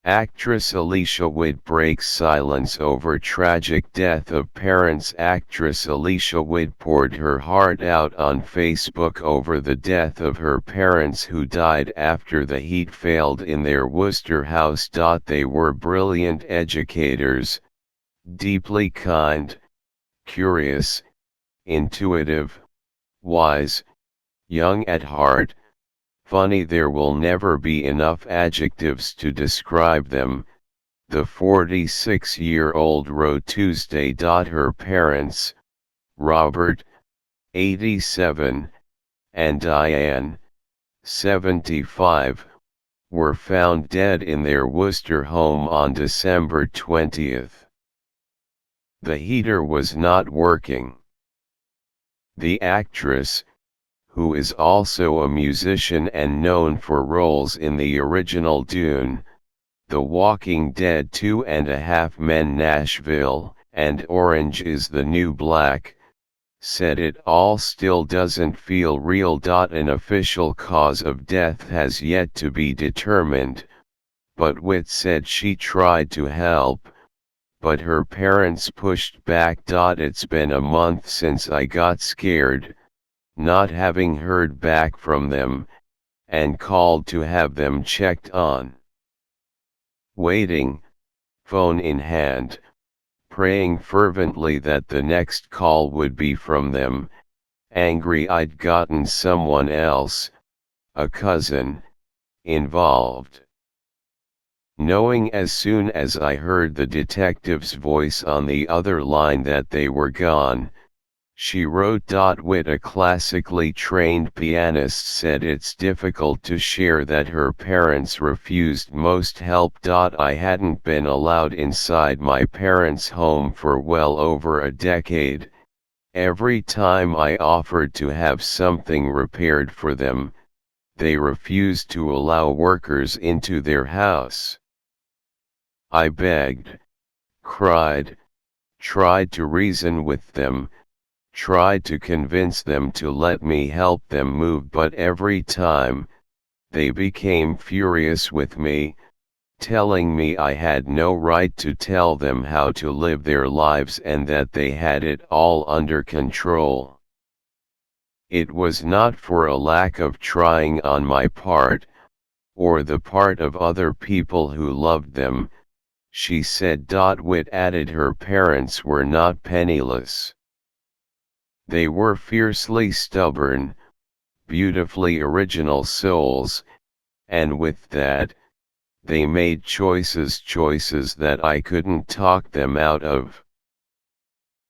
Actress Alicia Witt breaks silence over tragic death of parents. Actress Alicia Witt poured her heart out on Facebook over the death of her parents who died after the heat failed in their Worcester house. They were brilliant educators, deeply kind, curious, intuitive, wise, young at heart, funny. There will never be enough adjectives to describe them, the 46-year-old wrote Tuesday. Her parents, Robert, 87, and Diane, 75, were found dead in their Worcester home on December 20th. The heater was not working. The actress, who is also a musician and known for roles in the original Dune, The Walking Dead 2.5 Men, Nashville, and Orange is the New Black, said it all still doesn't feel real. An official cause of death has yet to be determined, but Witt said she tried to help, but her parents pushed back. It's been a month since I got scared, not having heard back from them, and called to have them checked on. Waiting, phone in hand, praying fervently that the next call would be from them, angry I'd gotten someone else, a cousin, involved. Knowing as soon as I heard the detective's voice on the other line that they were gone, she wrote. Witt, a classically trained pianist, said it's difficult to share that her parents refused most help. I hadn't been allowed inside my parents' home for well over a decade. Every time I offered to have something repaired for them, they refused to allow workers into their house. I begged, cried, tried to reason with them, tried to convince them to let me help them move, but every time, they became furious with me, telling me I had no right to tell them how to live their lives and that they had it all under control. It was not for a lack of trying on my part, or the part of other people who loved them, she said. Witt added her parents were not penniless. They were fiercely stubborn, beautifully original souls, and with that, they made choices that I couldn't talk them out of.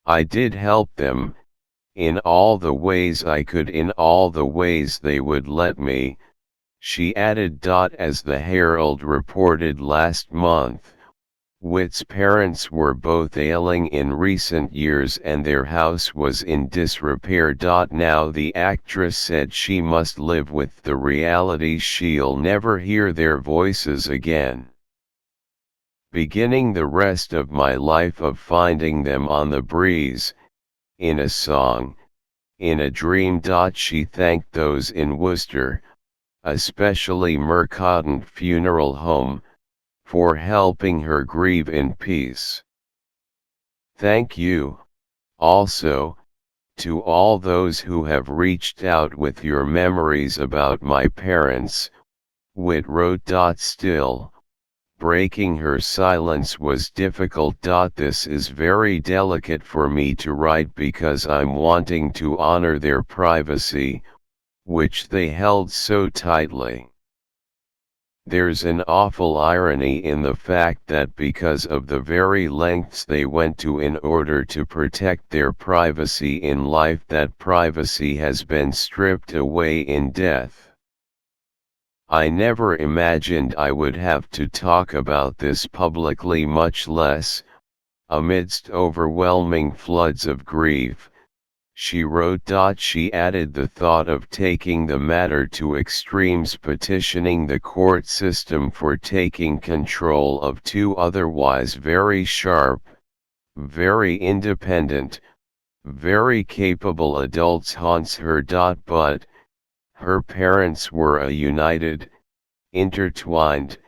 I did help them, in all the ways I could, in all the ways they would let me, she added. As the Herald reported last month, Witt's parents were both ailing in recent years and their house was in disrepair. Now the actress said she must live with the reality she'll never hear their voices again. Beginning the rest of my life of finding them on the breeze, in a song, in a dream. She thanked those in Worcester, especially Mercadant Funeral Home, for helping her grieve in peace. Thank you, also, to all those who have reached out with your memories about my parents, Witt wrote. Still, breaking her silence was difficult. This is very delicate for me to write because I'm wanting to honor their privacy, which they held so tightly. There's an awful irony in the fact that because of the very lengths they went to in order to protect their privacy in life, that privacy has been stripped away in death. I never imagined I would have to talk about this publicly, much less, amidst overwhelming floods of grief, she wrote. She added the thought of taking the matter to extremes, petitioning the court system for taking control of two otherwise very sharp, very independent, very capable adults haunts her. But her parents were a united, intertwined,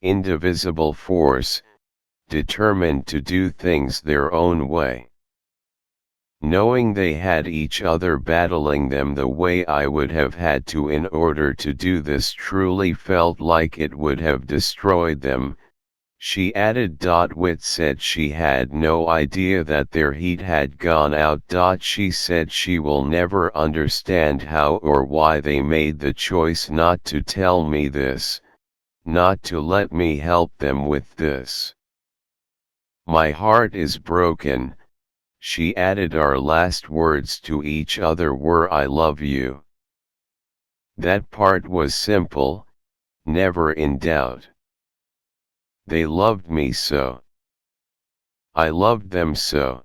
indivisible force, determined to do things their own way. Knowing they had each other battling them the way I would have had to in order to do this truly felt like it would have destroyed them, she added. Witt said she had no idea that their heat had gone out. She said she will never understand how or why they made the choice not to tell me this, not to let me help them with this. My heart is broken, she added. Our last words to each other were "I love you." That part was simple, never in doubt. They loved me so. I loved them so.